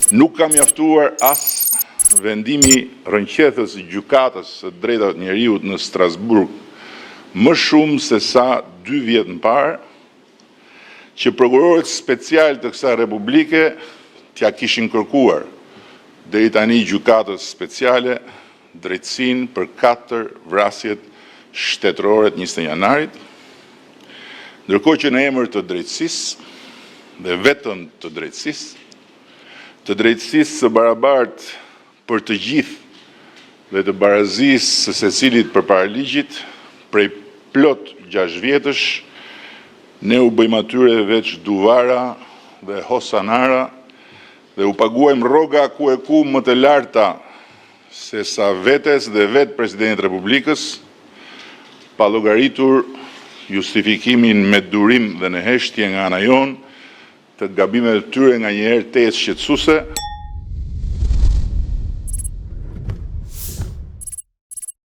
Nuk ka mjaftuar as vendimi rënqethës i gjykatës së drejtat njeriut në Strasburg më shumë se sa 2 vjet më parë, që prokurorët special të kësaj republike t'ja kishin kërkuar deri tani gjykatës speciale drejtësinë për 4 vrasjet shtetërore të 21 janarit, ndërkohë që në emër të drejtësisë dhe vetëm të drejtësisë së barabartë për të gjithë dhe të barazisë së secilit përpara ligjit, prej plot 6 vjetësh, ne u bëjmë atyre veç duvara dhe hosanara dhe u paguajmë rroga ku e ku më të larta se sa vetes dhe vetë presidentit Republikës, pa llogaritur justifikimin me durim dhe në heshtje nga ana jonë të gabimeve të tyre nga njëherë te shqetësuese.